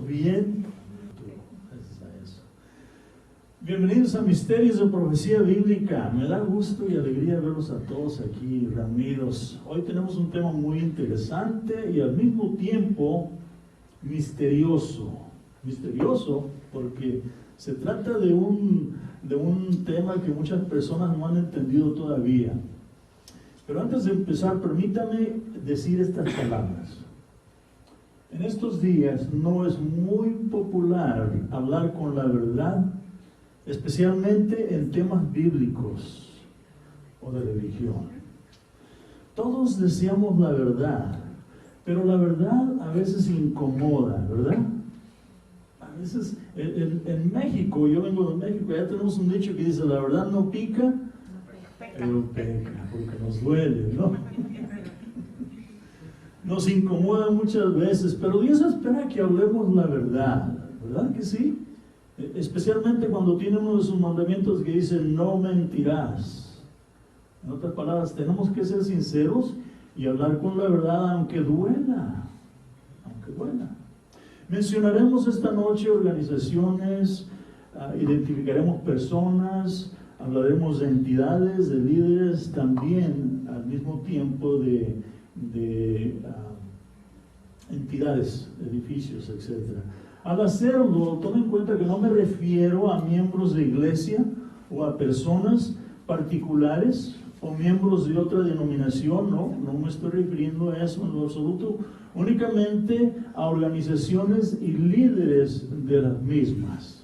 todos bien. Gracias a eso. Bienvenidos a Misterios de Profecía Bíblica. Me da gusto y alegría verlos a todos aquí reunidos. Hoy tenemos un tema muy interesante y al mismo tiempo misterioso. Misterioso porque se trata de un tema que muchas personas no han entendido todavía. Pero antes de empezar, permítame decir estas palabras. En estos días no es muy popular hablar con la verdad, especialmente en temas bíblicos o de religión. Todos deseamos la verdad, pero la verdad a veces incomoda, ¿verdad? A veces, en México, yo vengo de México, ya tenemos un dicho que dice, la verdad no pica, pero peca, porque nos duele, ¿no? Nos incomoda muchas veces, pero Dios espera que hablemos la verdad, ¿verdad que sí? Especialmente cuando tiene uno de sus mandamientos que dice, no mentirás. En otras palabras, tenemos que ser sinceros y hablar con la verdad, aunque duela, aunque duela. Mencionaremos esta noche organizaciones, identificaremos personas, hablaremos de entidades, de líderes, también al mismo tiempo de entidades, edificios, etc. Al hacerlo, tomen en cuenta que no me refiero a miembros de iglesia o a personas particulares o miembros de otra denominación, no me estoy refiriendo a eso en lo absoluto, únicamente a organizaciones y líderes de las mismas.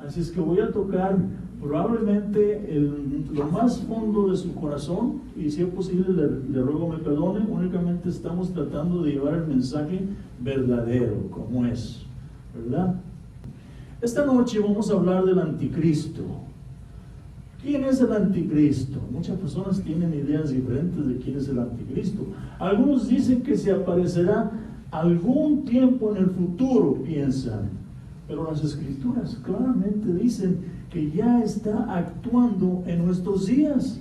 Así es que voy a tocar probablemente lo más fondo de su corazón, y si es posible le ruego me perdone. Únicamente estamos tratando de llevar el mensaje verdadero, como es, ¿verdad? Esta noche vamos a hablar del anticristo. ¿Quién es el anticristo? Muchas personas tienen ideas diferentes de quién es el anticristo. Algunos dicen que se aparecerá algún tiempo en el futuro, piensan, pero las escrituras claramente dicen que ya está actuando en nuestros días.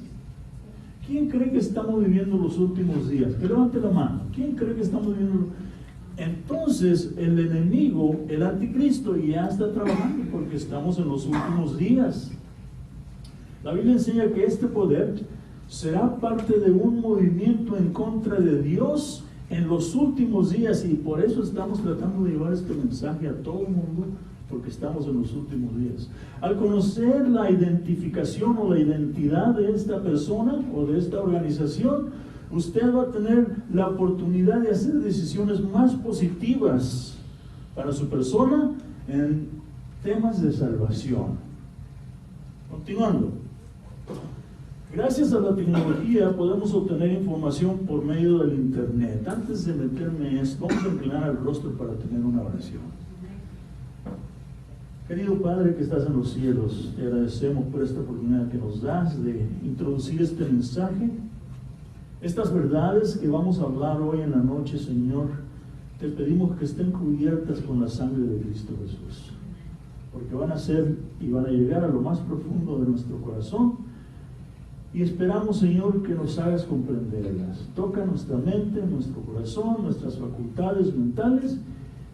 ¿Quién cree que estamos viviendo los últimos días? Que levante la mano. ¿Quién cree que estamos viviendo? Entonces, el enemigo, el anticristo, ya está trabajando porque estamos en los últimos días. La Biblia enseña que este poder será parte de un movimiento en contra de Dios en los últimos días, y por eso estamos tratando de llevar este mensaje a todo el mundo, porque estamos en los últimos días. Al conocer la identificación o la identidad de esta persona o de esta organización, usted va a tener la oportunidad de hacer decisiones más positivas para su persona en temas de salvación. Continuando. Gracias a la tecnología podemos obtener información por medio del internet. Antes de meterme en esto, vamos a inclinar el rostro para tener una oración. Querido Padre que estás en los cielos, te agradecemos por esta oportunidad que nos das de introducir este mensaje. Estas verdades que vamos a hablar hoy en la noche, Señor, te pedimos que estén cubiertas con la sangre de Cristo Jesús, porque van a ser y van a llegar a lo más profundo de nuestro corazón, y esperamos, Señor, que nos hagas comprenderlas. Toca nuestra mente, nuestro corazón, nuestras facultades mentales,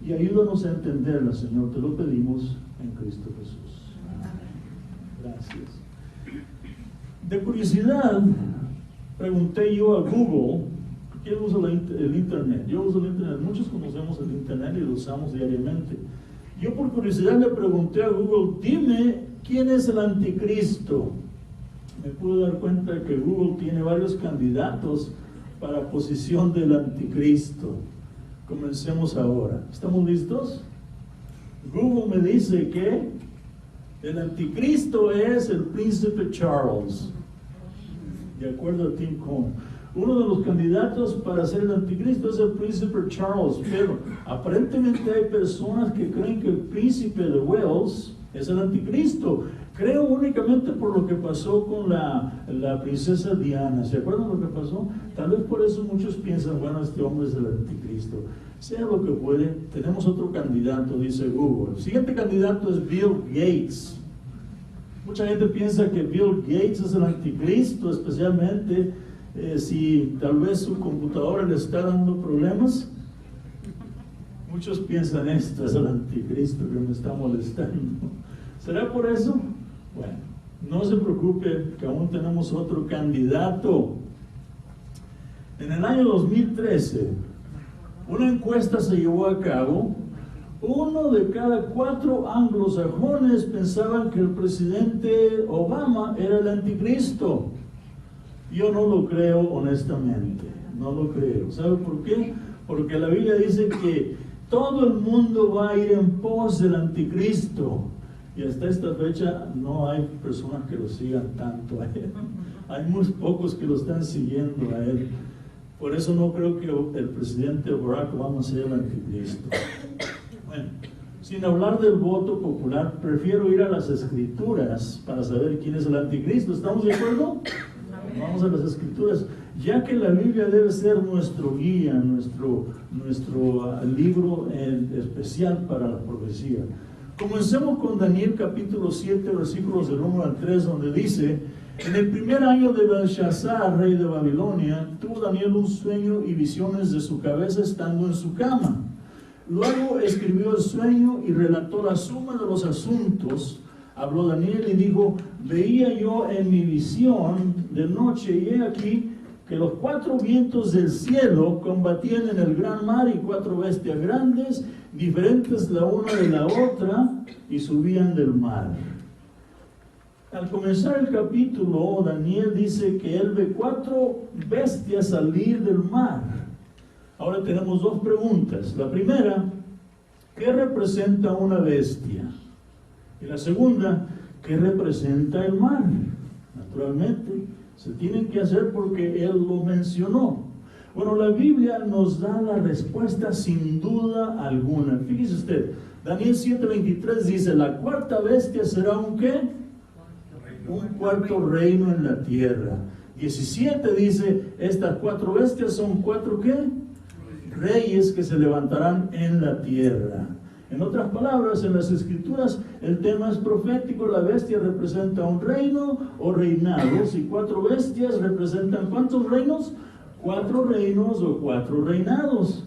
y ayúdanos a entenderlas, Señor. Te lo pedimos en Cristo Jesús. Amén. Gracias. De curiosidad, pregunté yo a Google. ¿Quién usa el internet? Yo uso el internet. Muchos conocemos el internet y lo usamos diariamente. Yo por curiosidad le pregunté a Google, dime, ¿quién es el anticristo? Me pude dar cuenta que Google tiene varios candidatos para posición del anticristo. Comencemos ahora. ¿Estamos listos? Google me dice que el anticristo es el príncipe Charles, de acuerdo a Tim Cohn. Uno de los candidatos para ser el anticristo es el príncipe Charles, pero aparentemente hay personas que creen que el príncipe de Wales es el anticristo. Creo únicamente por lo que pasó con la princesa Diana. ¿Se acuerdan lo que pasó? Tal vez por eso muchos piensan, bueno, este hombre es el anticristo. Sea lo que fuere, tenemos otro candidato, dice Google. El siguiente candidato es Bill Gates. Mucha gente piensa que Bill Gates es el anticristo, especialmente si tal vez su computadora le está dando problemas. Muchos piensan, esto es el anticristo que me está molestando. ¿Será por eso? Bueno, no se preocupe, que aún tenemos otro candidato. En el año 2013, una encuesta se llevó a cabo. 1 de cada 4 anglosajones pensaban que el presidente Obama era el anticristo. Yo no lo creo, honestamente, no lo creo. ¿Sabe por qué? Porque la Biblia dice que todo el mundo va a ir en pos del anticristo. Y hasta esta fecha no hay personas que lo sigan tanto a él. Hay muy pocos que lo están siguiendo a él. Por eso no creo que el presidente Barack Obama sea el anticristo. Bueno, sin hablar del voto popular, prefiero ir a las Escrituras para saber quién es el anticristo. ¿Estamos de acuerdo? Vamos a las Escrituras, ya que la Biblia debe ser nuestro guía, nuestro libro especial para la profecía. Comencemos con Daniel capítulo 7, versículos del 1 al 3, donde dice: en el primer año de Belshazzar, rey de Babilonia, tuvo Daniel un sueño y visiones de su cabeza estando en su cama. Luego escribió el sueño y relató la suma de los asuntos. Habló Daniel y dijo: veía yo en mi visión de noche, y he aquí que los 4 vientos del cielo combatían en el gran mar, y 4 bestias grandes, diferentes la una de la otra, y subían del mar. Al comenzar el capítulo, Daniel dice que él ve 4 bestias salir del mar. Ahora tenemos 2 preguntas. La primera, ¿qué representa una bestia? Y la segunda, ¿qué representa el mar? Naturalmente, se tienen que hacer porque él lo mencionó. Bueno, la Biblia nos da la respuesta sin duda alguna. Fíjese usted, Daniel 7:23 dice: la 4ª bestia será un ¿qué? Un 4º reino en la tierra. 17 dice: estas 4 bestias son 4 ¿qué? Reyes que se levantarán en la tierra. En otras palabras, en las Escrituras el tema es profético. La bestia representa un reino o reinados, y 4 bestias representan ¿cuántos reinos? 4 reinos o 4 reinados.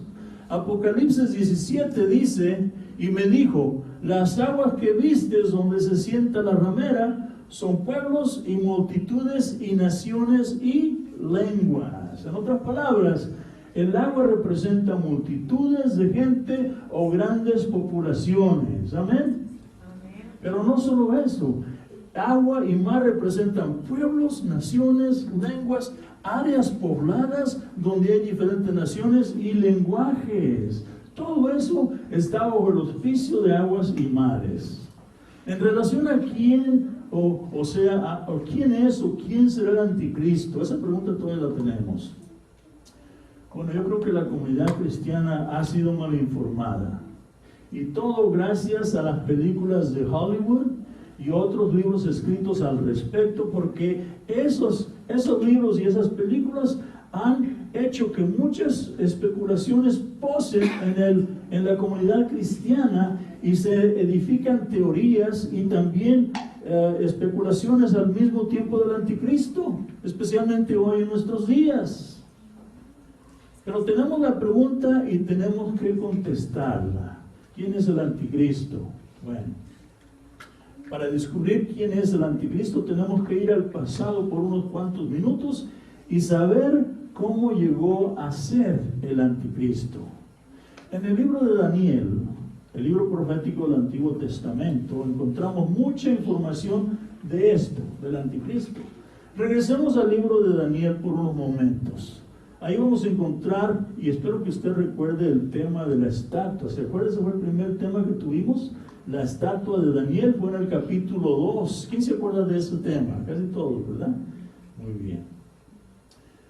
Apocalipsis 17 dice: y me dijo, las aguas que vistes donde se sienta la ramera son pueblos y multitudes y naciones y lenguas. En otras palabras, el agua representa multitudes de gente o grandes poblaciones. Amén. Pero no solo eso, agua y mar representan pueblos, naciones, lenguas, áreas pobladas donde hay diferentes naciones y lenguajes. Todo eso está bajo el auspicio de aguas y mares. En relación a quién, quién es o quién será el anticristo, esa pregunta todavía la tenemos. Bueno, yo creo que la comunidad cristiana ha sido mal informada. Y todo gracias a las películas de Hollywood y otros libros escritos al respecto, porque esos libros y esas películas han hecho que muchas especulaciones posen en la comunidad cristiana, y se edifican teorías y también especulaciones al mismo tiempo del anticristo, especialmente hoy en nuestros días. Pero tenemos la pregunta y tenemos que contestarla. ¿Quién es el anticristo? Bueno, para descubrir quién es el anticristo tenemos que ir al pasado por unos cuantos minutos y saber cómo llegó a ser el anticristo. En el libro de Daniel, el libro profético del Antiguo Testamento, encontramos mucha información de esto, del anticristo. Regresemos al libro de Daniel por unos momentos. Ahí vamos a encontrar, y espero que usted recuerde el tema de la estatua. ¿Se acuerda? Ese fue el primer tema que tuvimos. La estatua de Daniel fue en el capítulo 2. ¿Quién se acuerda de ese tema? Casi todos, ¿verdad? Muy bien.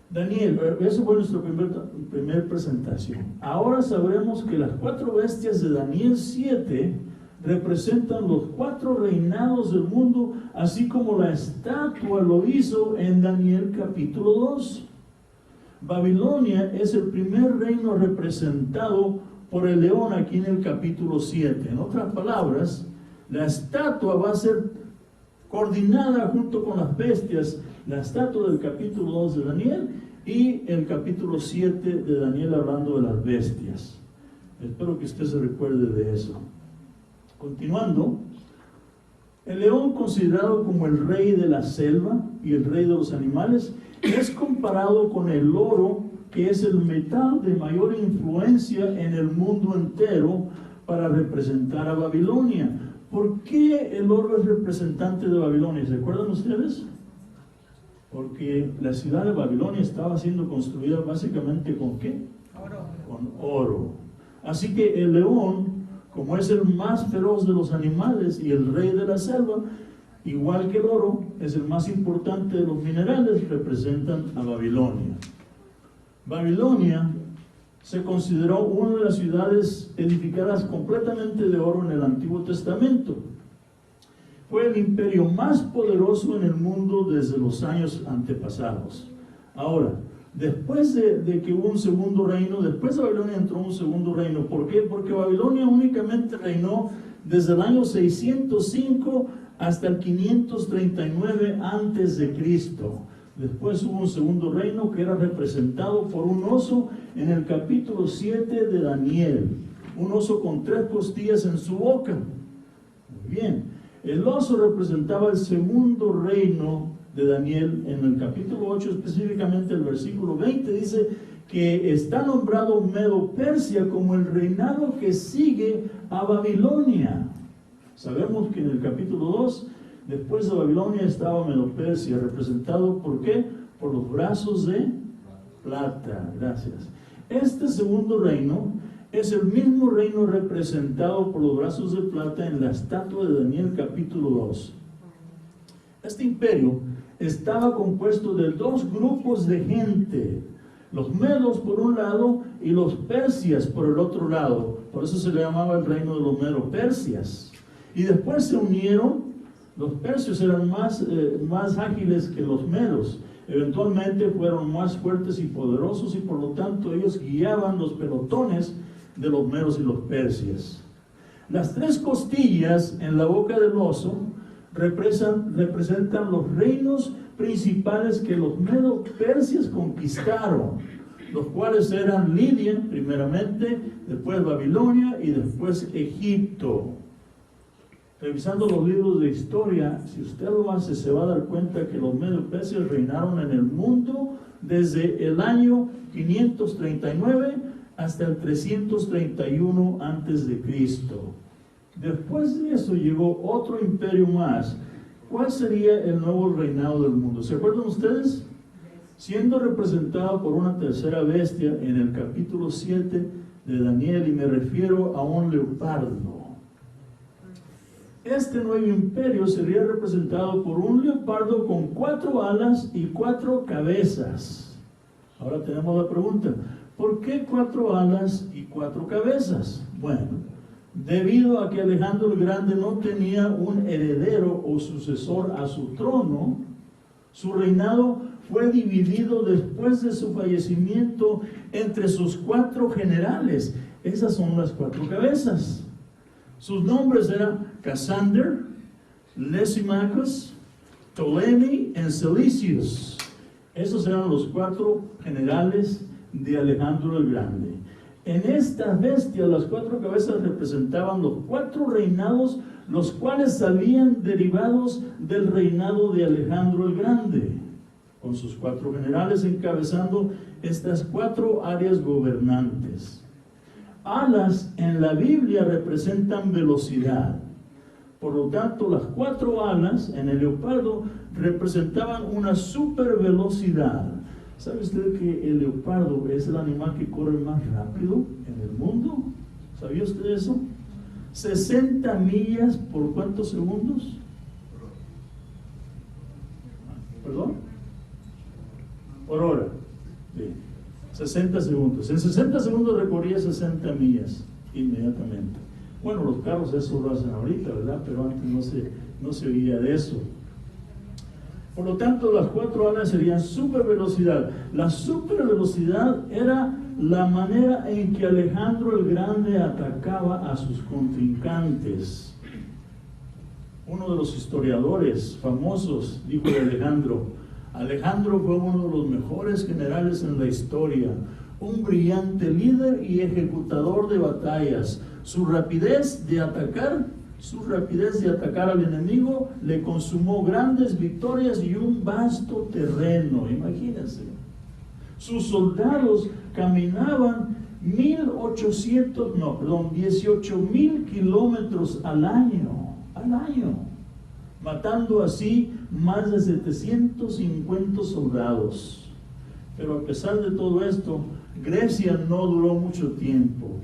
Daniel, esa fue nuestra primer presentación. Ahora sabremos que las 4 bestias de Daniel 7 representan los 4 reinados del mundo, así como la estatua lo hizo en Daniel capítulo 2. Babilonia es el primer reino representado por el león aquí en el capítulo 7. En otras palabras, la estatua va a ser coordinada junto con las bestias, la estatua del capítulo 2 de Daniel y el capítulo 7 de Daniel hablando de las bestias. Espero que usted se recuerde de eso. Continuando, el león, considerado como el rey de la selva y el rey de los animales, es comparado con el oro, que es el metal de mayor influencia en el mundo entero para representar a Babilonia. ¿Por qué el oro es representante de Babilonia? ¿Se acuerdan ustedes? Porque la ciudad de Babilonia estaba siendo construida básicamente ¿con qué? Oro. Con oro. Así que el león, como es el más feroz de los animales y el rey de la selva, igual que el oro, es el más importante de los minerales, representan a Babilonia. Babilonia se consideró una de las ciudades edificadas completamente de oro en el Antiguo Testamento. Fue el imperio más poderoso en el mundo desde los años antepasados. Ahora, después de que hubo un segundo reino, después de Babilonia entró un segundo reino. ¿Por qué? Porque Babilonia únicamente reinó desde el año 605 hasta el 539 antes de Cristo. Después hubo un segundo reino que era representado por un oso en el capítulo 7 de Daniel. Un oso con 3 costillas en su boca. Muy bien. El oso representaba el segundo reino de Daniel. En el capítulo 8, específicamente el versículo 20, dice que está nombrado Medo-Persia como el reinado que sigue a Babilonia. Sabemos que en el capítulo 2, después de Babilonia estaba Medo-Persia, representado ¿por qué? Por los brazos de plata. Gracias. Este segundo reino es el mismo reino representado por los brazos de plata en la estatua de Daniel capítulo 2. Este imperio estaba compuesto de 2 grupos de gente, los medos por un lado y los persias por el otro lado. Por eso se le llamaba el reino de los medo-persias. Y después se unieron. Los persios eran más ágiles que los medos. Eventualmente fueron más fuertes y poderosos y por lo tanto ellos guiaban los pelotones de los medos y los persias. Las 3 costillas en la boca del oso representan los reinos principales que los medo-persias conquistaron, los cuales eran Lidia primeramente, después Babilonia y después Egipto. Revisando los libros de historia, si usted lo hace, se va a dar cuenta que los medo-persias reinaron en el mundo desde el año 539 hasta el 331 antes de Cristo. Después de eso llegó otro imperio más. ¿Cuál sería el nuevo reinado del mundo? ¿Se acuerdan ustedes? Siendo representado por una tercera bestia en el capítulo 7 de Daniel, y me refiero a un leopardo. Este nuevo imperio sería representado por un leopardo con 4 alas y 4 cabezas. Ahora tenemos la pregunta, ¿por qué 4 alas y 4 cabezas? Bueno, debido a que Alejandro el Grande no tenía un heredero o sucesor a su trono, su reinado fue dividido después de su fallecimiento entre sus 4 generales. Esas son las 4 cabezas. Sus nombres eran Cassander, Lysimachus, Ptolemy y Seleucus. Esos eran los 4 generales de Alejandro el Grande. En estas bestias, las 4 cabezas representaban los 4 reinados, los cuales salían derivados del reinado de Alejandro el Grande, con sus 4 generales encabezando estas 4 áreas gobernantes. Alas en la Biblia representan velocidad. Por lo tanto, las 4 alas en el leopardo representaban una super velocidad. ¿Sabe usted que el leopardo es el animal que corre más rápido en el mundo? ¿Sabía usted eso? 60 millas por ¿cuántos segundos? ¿Perdón? Por hora. Sí. 60 segundos. En 60 segundos recorría 60 millas inmediatamente. Bueno, los carros eso lo hacen ahorita, ¿verdad? Pero antes no se oía de eso. Por lo tanto, las 4 alas serían supervelocidad. La supervelocidad era la manera en que Alejandro el Grande atacaba a sus contrincantes. Uno de los historiadores famosos dijo de Alejandro: Alejandro fue uno de los mejores generales en la historia, un brillante líder y ejecutador de batallas. Su rapidez de atacar al enemigo le consumó grandes victorias y un vasto terreno. Imagínense. Sus soldados caminaban 18,000 kilómetros al año, matando así más de 750 soldados. Pero a pesar de todo esto, Grecia no duró mucho tiempo.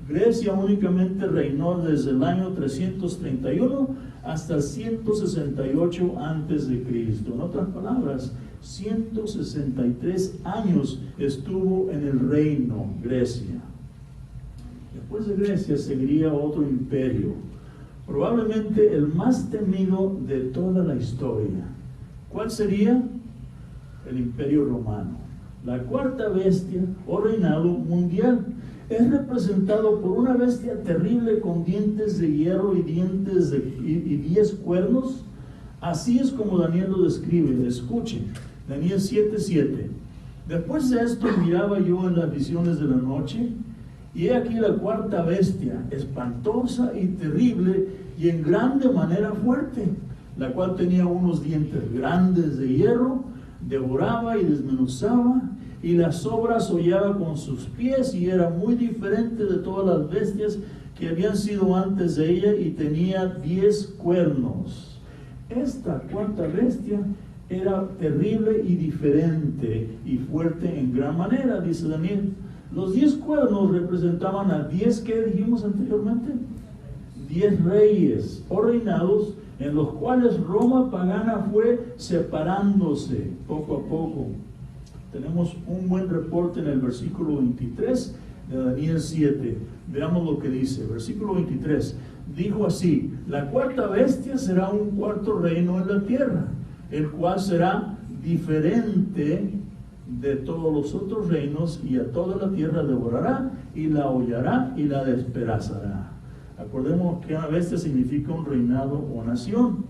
Grecia únicamente reinó desde el año 331 hasta el 168 antes de Cristo. En otras palabras, 163 años estuvo en el reino Grecia. Después de Grecia seguiría otro imperio, probablemente el más temido de toda la historia. ¿Cuál sería? El Imperio Romano. La cuarta bestia o reinado mundial es representado por una bestia terrible con dientes de hierro y 10 cuernos. Así es como Daniel lo describe. Escuchen, Daniel 7:7. Después de esto miraba yo en las visiones de la noche, y he aquí la cuarta bestia, espantosa y terrible, y en grande manera fuerte, la cual tenía unos dientes grandes de hierro, devoraba y desmenuzaba, y las sobras hollaba con sus pies, y era muy diferente de todas las bestias que habían sido antes de ella, y tenía 10 cuernos. Esta cuarta bestia era terrible y diferente y fuerte en gran manera, dice Daniel. Los 10 cuernos representaban a 10, ¿qué dijimos anteriormente? 10 reyes o reinados, en los cuales Roma pagana fue separándose poco a poco. Tenemos un buen reporte en el versículo 23 de Daniel 7. Veamos lo que dice, versículo 23. Dijo así: la cuarta bestia será un cuarto reino en la tierra, el cual será diferente de todos los otros reinos, y a toda la tierra devorará, y la hollará, y la despedazará. Acordemos que una bestia significa un reinado o nación.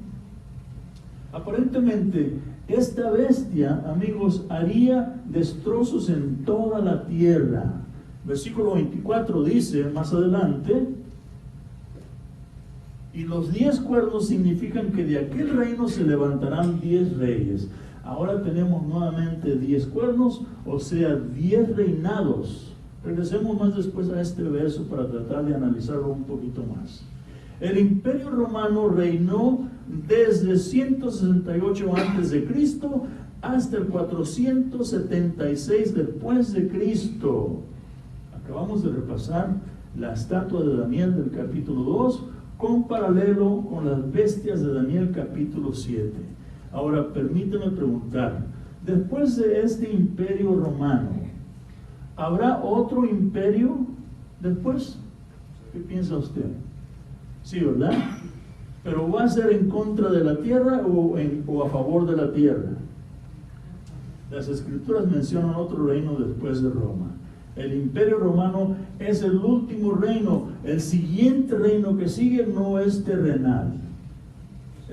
Aparentemente, esta bestia, amigos, haría destrozos en toda la tierra. Versículo 24 dice, más adelante, y los 10 cuernos significan que de aquel reino se levantarán 10 reyes. Ahora tenemos nuevamente 10 cuernos, o sea, 10 reinados. Regresemos más después a este verso para tratar de analizarlo un poquito más. El Imperio Romano reinó desde 168 a.C. hasta el 476 después de Cristo. Acabamos de repasar la estatua de Daniel del capítulo 2 con paralelo con las bestias de Daniel capítulo 7. Ahora permíteme preguntar, después de este Imperio Romano, ¿habrá otro imperio después? ¿Qué piensa usted? Sí, ¿verdad? Pero ¿va a ser en contra de la tierra o a favor de la tierra? Las Escrituras mencionan otro reino después de Roma. El Imperio Romano es el último reino. El siguiente reino que sigue no es terrenal.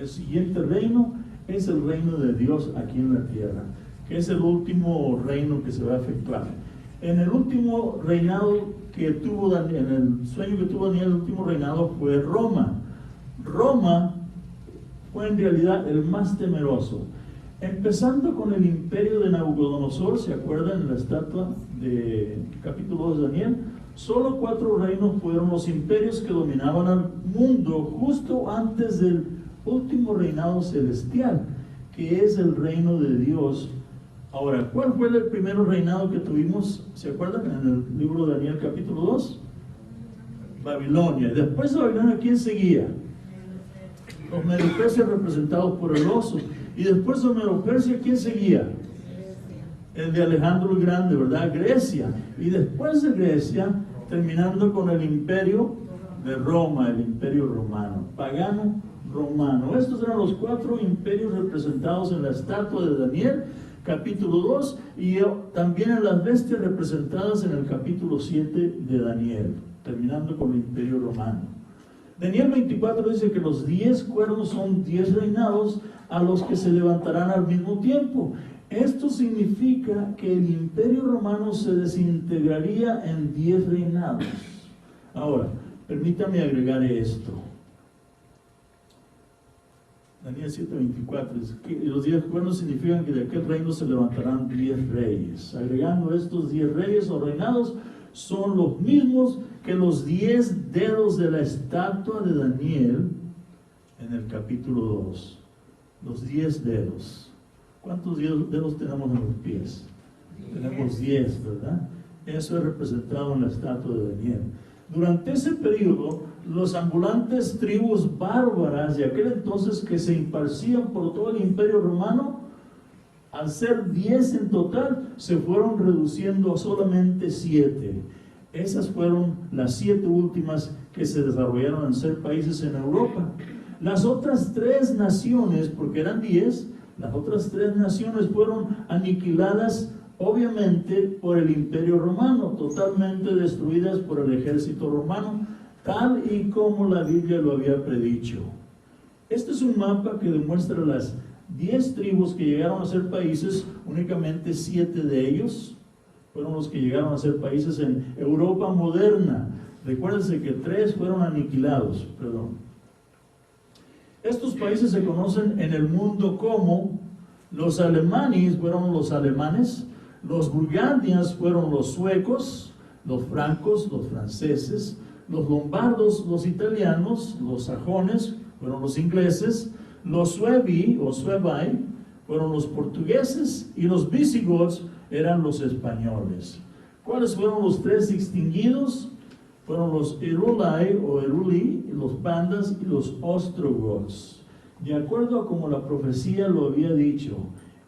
El siguiente reino es el reino de Dios aquí en la tierra, que es el último reino que se va a efectuar. En el último reinado que tuvo Daniel, en el sueño que tuvo Daniel, el último reinado fue Roma. Roma fue en realidad el más temeroso. Empezando con el imperio de Nabucodonosor, ¿se acuerdan en la estatua de capítulo 2 de Daniel? Solo 4 reinos fueron los imperios que dominaban al mundo justo antes del último reinado celestial, que es el reino de Dios. Ahora, ¿cuál fue el primer reinado que tuvimos? ¿Se acuerdan? En el libro de Daniel capítulo 2. Babilonia. Después de Babilonia, ¿quién seguía? Los medo-persas representados por el oso. Y después de Medo-Persia, ¿quién seguía? El de Alejandro el Grande, ¿verdad? Grecia. Y después de Grecia, terminando con el imperio de Roma, el imperio romano, pagano romano. Estos eran los 4 imperios representados en la estatua de Daniel, capítulo 2, y también en las bestias representadas en el capítulo 7 de Daniel, terminando con el imperio romano. Daniel 24 dice que los 10 cuernos son 10 reinados a los que se levantarán al mismo tiempo. Esto significa que el Imperio Romano se desintegraría en 10 reinados. Ahora, permítame agregar esto. Daniel 7:24 dice que los 10 cuernos significan que de aquel reino se levantarán 10 reyes. Agregando estos 10 reyes o reinados, son los mismos que los 10 dedos de la estatua de Daniel en el capítulo 2. Los 10 dedos. ¿Cuántos dedos tenemos en los pies? Tenemos 10, ¿verdad? Eso es representado en la estatua de Daniel. Durante ese periodo, los ambulantes tribus bárbaras de aquel entonces que se esparcían por todo el Imperio Romano, al ser 10 en total, se fueron reduciendo a solamente 7. Esas fueron las 7 últimas que se desarrollaron en ser países en Europa. Las otras 3 naciones, porque eran 10, las otras 3 naciones fueron aniquiladas obviamente por el Imperio Romano, totalmente destruidas por el ejército romano, tal y como la Biblia lo había predicho. Este es un mapa que demuestra las 10 tribus que llegaron a ser países. Únicamente 7 de ellos fueron los que llegaron a ser países en Europa moderna. Recuérdense que 3 fueron aniquilados, Estos países se conocen en el mundo como los alemanes, fueron los alemanes, los burgundias fueron los suecos, los francos, los franceses, los lombardos, los italianos, los sajones fueron los ingleses, los suevi o suevi fueron los portugueses y los visigodos eran los españoles. ¿Cuáles fueron los 3 extinguidos? Fueron los Eruli o Eruli, los pandas y los ostrogoths. De acuerdo a como la profecía lo había dicho,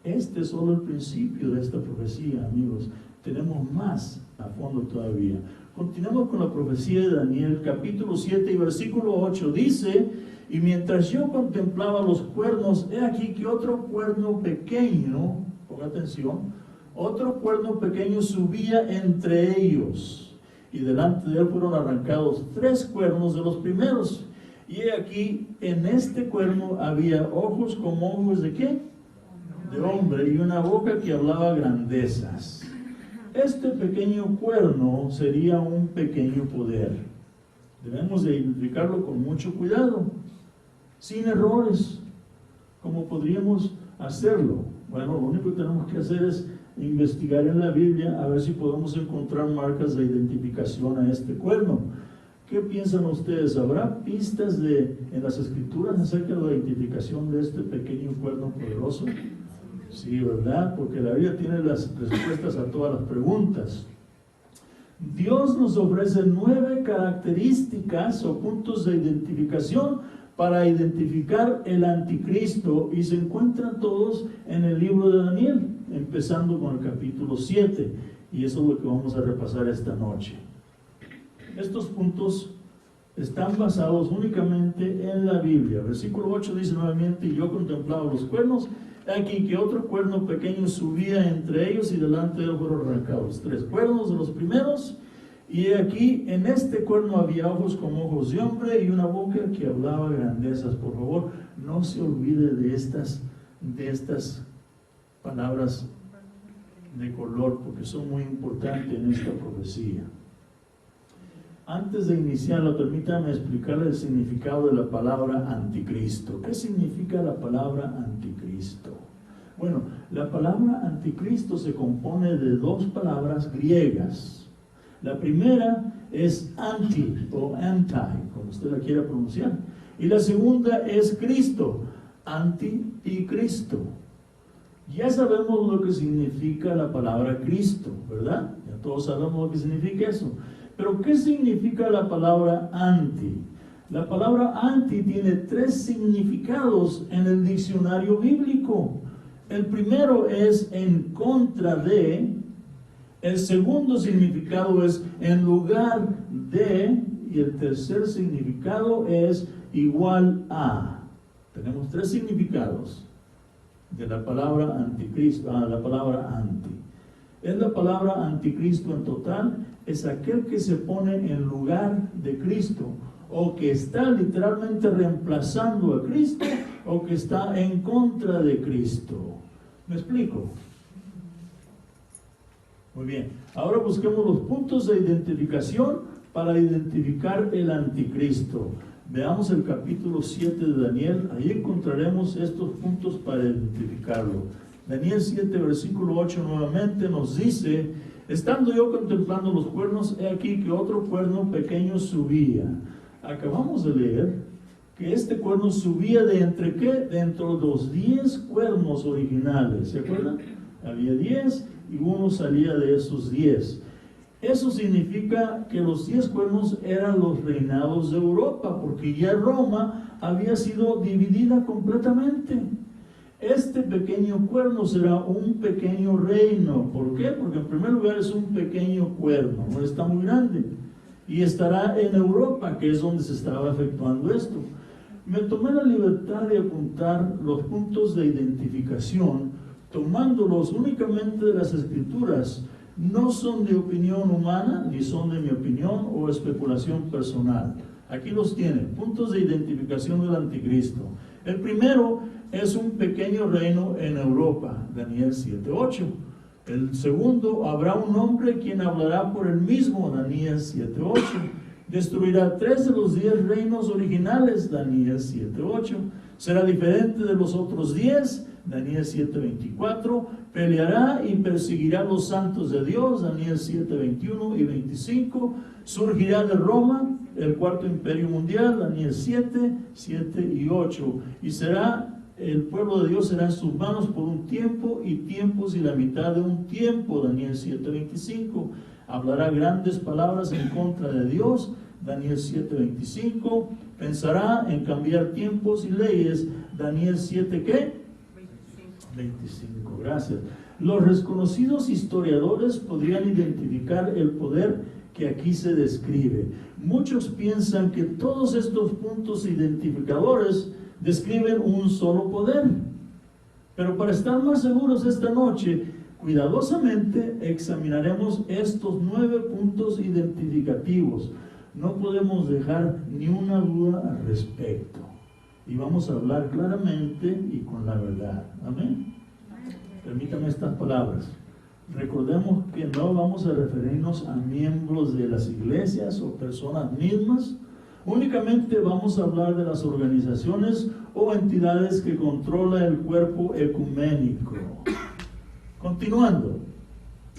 este es solo el principio de esta profecía, amigos. Tenemos más a fondo todavía. Continuamos con la profecía de Daniel, capítulo 7 y versículo 8. Dice: y mientras yo contemplaba los cuernos, he aquí que otro cuerno pequeño, ponga atención, otro cuerno pequeño subía entre ellos, y delante de él fueron arrancados 3 cuernos de los primeros. Y he aquí, en este cuerno había ojos como ojos ¿de qué? De hombre, y una boca que hablaba grandezas. Este pequeño cuerno sería un pequeño poder. Debemos de identificarlo con mucho cuidado, sin errores. ¿Cómo podríamos hacerlo? Bueno, lo único que tenemos que hacer es investigar en la Biblia a ver si podemos encontrar marcas de identificación a este cuerno. ¿Qué piensan ustedes? ¿Habrá pistas en las Escrituras acerca de la identificación de este pequeño cuerno poderoso? Sí, ¿verdad? Porque la Biblia tiene las respuestas a todas las preguntas. Dios nos ofrece 9 características o puntos de identificación para identificar el anticristo, y se encuentran todos en el libro de Daniel, empezando con el capítulo 7, y eso es lo que vamos a repasar esta noche. Estos puntos están basados únicamente en la Biblia. Versículo 8 dice nuevamente: y yo contemplaba los cuernos, aquí que otro cuerno pequeño subía entre ellos, y delante de él fueron arrancados 3 cuernos de los primeros. Y aquí en este cuerno había ojos como ojos de hombre y una boca que hablaba grandezas. Por favor, no se olvide de estas palabras de color, porque son muy importantes en esta profecía. Antes de iniciarlo, permítame explicarle el significado de la palabra anticristo. ¿Qué significa la palabra anticristo? Bueno, la palabra anticristo se compone de 2 palabras griegas. La primera es anti o anti, como usted la quiera pronunciar. Y la segunda es Cristo, anti y Cristo. Ya sabemos lo que significa la palabra Cristo, ¿verdad? Ya todos sabemos lo que significa eso. Pero ¿qué significa la palabra anti? La palabra anti tiene 3 significados en el diccionario bíblico. El primero es en contra de. El segundo significado es en lugar de, y el tercer significado es igual a. Tenemos 3 significados de la palabra anticristo, la palabra anti. Es la palabra anticristo en total, es aquel que se pone en lugar de Cristo, o que está literalmente reemplazando a Cristo, o que está en contra de Cristo. ¿Me explico? Muy bien, ahora busquemos los puntos de identificación para identificar el anticristo. Veamos el capítulo 7 de Daniel, ahí encontraremos estos puntos para identificarlo. Daniel 7, versículo 8 nuevamente nos dice: estando yo contemplando los cuernos, he aquí que otro cuerno pequeño subía. Acabamos de leer que este cuerno subía de entre ¿qué? Dentro de los 10 cuernos originales, ¿se acuerdan? Había 10 y uno salía de esos 10. Eso significa que los 10 cuernos eran los reinados de Europa, porque ya Roma había sido dividida completamente. Este pequeño cuerno será un pequeño reino. ¿Por qué? Porque en primer lugar es un pequeño cuerno, no está muy grande. Y estará en Europa, que es donde se estaba efectuando esto. Me tomé la libertad de apuntar los puntos de identificación, tomándolos únicamente de las Escrituras. No son de opinión humana, ni son de mi opinión o especulación personal. Aquí los tienen, puntos de identificación del anticristo. El primero es un pequeño reino en Europa, Daniel 7:8. El segundo, habrá un hombre quien hablará por él mismo, Daniel 7:8. Destruirá 3 de los 10 reinos originales, Daniel 7:8. Será diferente de los otros 10, Daniel 7:24. Peleará y perseguirá a los santos de Dios, Daniel 7:21 y 25. Surgirá de Roma el cuarto imperio mundial, Daniel 7, 7 y 8. Y el pueblo de Dios será en sus manos por un tiempo y tiempos y la mitad de un tiempo, Daniel 7:25. Hablará grandes palabras en contra de Dios, Daniel 7:25. Pensará en cambiar tiempos y leyes, Daniel 7, ¿qué? 25, gracias. Los reconocidos historiadores podrían identificar el poder que aquí se describe. Muchos piensan que todos estos puntos identificadores describen un solo poder. Pero para estar más seguros esta noche, cuidadosamente examinaremos estos 9 puntos identificativos. No podemos dejar ni una duda al respecto. Y vamos a hablar claramente y con la verdad. Amén. Permítame estas palabras. Recordemos que no vamos a referirnos a miembros de las iglesias o personas mismas. Únicamente vamos a hablar de las organizaciones o entidades que controla el cuerpo ecuménico. Continuando,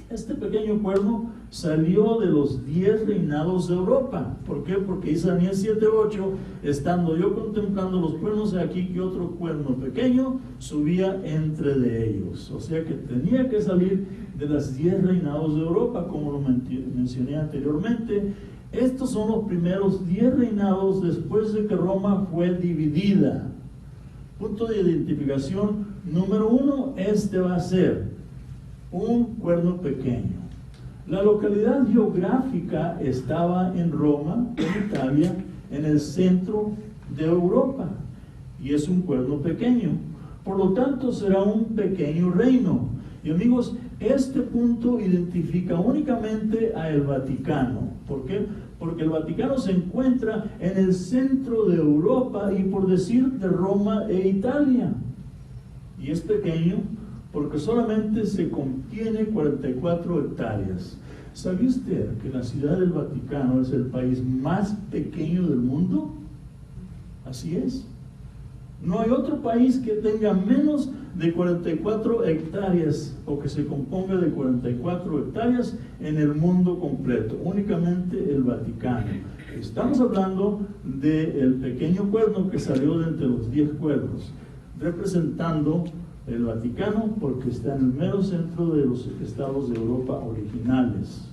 este pequeño cuerno salió de los 10 reinados de Europa. ¿Por qué? Porque dice Daniel 7:8, estando yo contemplando los cuernos, he aquí que otro cuerno pequeño subía entre de ellos. O sea que tenía que salir de las 10 reinados de Europa, como lo mencioné anteriormente. Estos son los primeros 10 reinados después de que Roma fue dividida. Punto de identificación número 1, este va a ser un cuerno pequeño. La localidad geográfica estaba en Roma, en Italia, en el centro de Europa, y es un cuerno pequeño. Por lo tanto, será un pequeño reino. Y amigos, este punto identifica únicamente a el Vaticano. ¿Por qué? Porque el Vaticano se encuentra en el centro de Europa y, por decir, de Roma e Italia. Y es pequeño porque solamente se contiene 44 hectáreas. ¿Sabía usted que la ciudad del Vaticano es el país más pequeño del mundo? Así es. No hay otro país que tenga menos de 44 hectáreas o que se componga de 44 hectáreas en el mundo completo. Únicamente el Vaticano. Estamos hablando del pequeño cuerno que salió de entre los 10 cuernos, representando el Vaticano porque está en el mero centro de los estados de Europa originales.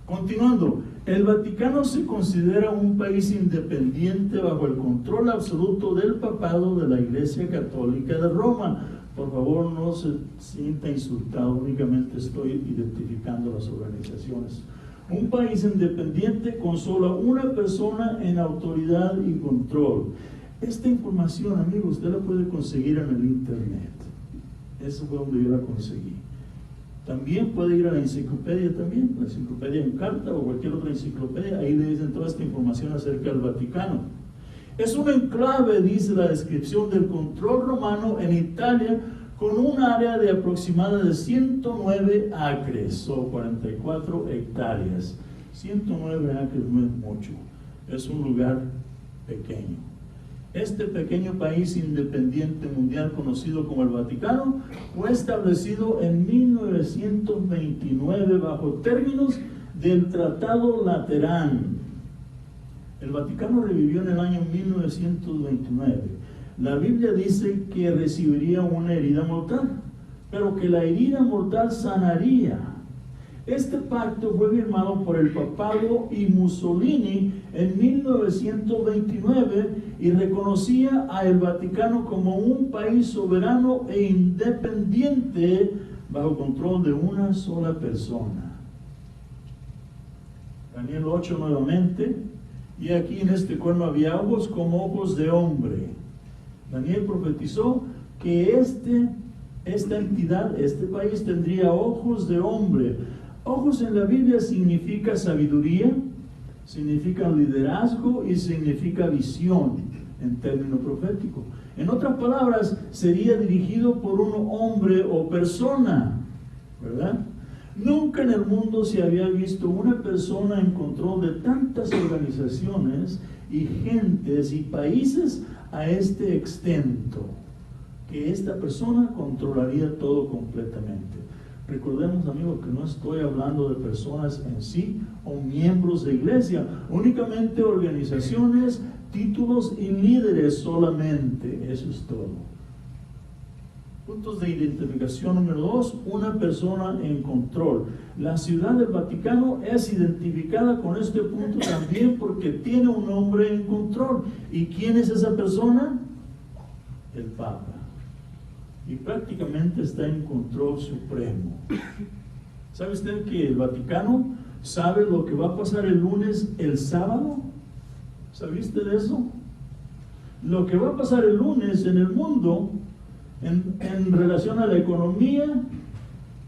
Continuando, el Vaticano se considera un país independiente bajo el control absoluto del papado de la Iglesia Católica de Roma. Por favor, no se sienta insultado, únicamente estoy identificando las organizaciones. Un país independiente con solo una persona en autoridad y control. Esta información, amigos, usted la puede conseguir en el internet. Eso fue donde yo la conseguí. También puede ir a la enciclopedia también, la enciclopedia en carta o cualquier otra enciclopedia, ahí le dicen toda esta información acerca del Vaticano. Es un enclave, dice la descripción, del control romano en Italia, con un área de aproximadamente 109 acres o 44 hectáreas. 109 acres no es mucho, es un lugar pequeño. Este pequeño país independiente mundial conocido como el Vaticano fue establecido en 1929 bajo términos del Tratado Laterán. El Vaticano revivió en el año 1929. La Biblia dice que recibiría una herida mortal, pero que la herida mortal sanaría. Este pacto fue firmado por el papado y Mussolini en 1929 y reconocía a el Vaticano como un país soberano e independiente bajo control de una sola persona. Daniel 8 nuevamente, y aquí en este cuerno había ojos como ojos de hombre. Daniel profetizó que esta entidad, este país tendría ojos de hombre. Ojos en la Biblia significa sabiduría, significa liderazgo y significa visión en término profético. En otras palabras, sería dirigido por un hombre o persona, ¿verdad? Nunca en el mundo se había visto una persona en control de tantas organizaciones y gentes y países a este extento, que esta persona controlaría todo completamente. Recordemos, amigos, que no estoy hablando de personas en sí o miembros de iglesia, únicamente organizaciones, títulos y líderes solamente. Eso es todo. Puntos de identificación número 2, una persona en control. La ciudad del Vaticano es identificada con este punto también porque tiene un hombre en control. ¿Y quién es esa persona? El Papa. Y prácticamente está en control supremo. ¿Sabe usted que el Vaticano sabe lo que va a pasar el lunes, el sábado? ¿Sabiste de eso? Lo que va a pasar el lunes en el mundo en relación a la economía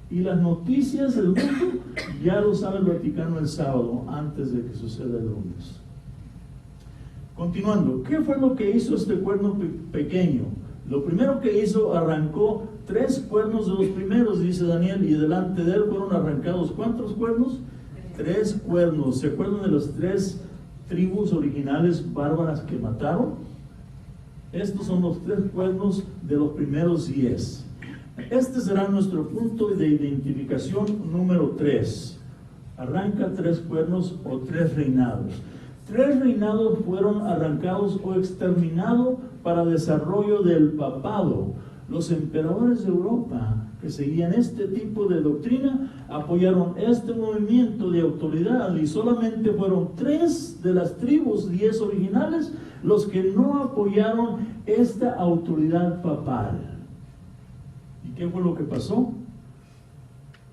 y las noticias del mundo, ya lo sabe el Vaticano el sábado, antes de que suceda el lunes. Continuando, ¿qué fue lo que hizo este cuerno pequeño? Lo primero que hizo, arrancó 3 cuernos de los primeros, dice Daniel, y delante de él fueron arrancados, ¿cuántos cuernos? 3 cuernos. ¿Se acuerdan de las 3 tribus originales bárbaras que mataron? Estos son los 3 cuernos de los primeros 10. Este será nuestro punto de identificación número 3. Arranca 3 cuernos o 3 reinados. 3 reinados fueron arrancados o exterminados para desarrollo del papado. Los emperadores de Europa que seguían este tipo de doctrina apoyaron este movimiento de autoridad, y solamente fueron 3 de las tribus 10 originales los que no apoyaron esta autoridad papal. ¿Y qué fue lo que pasó?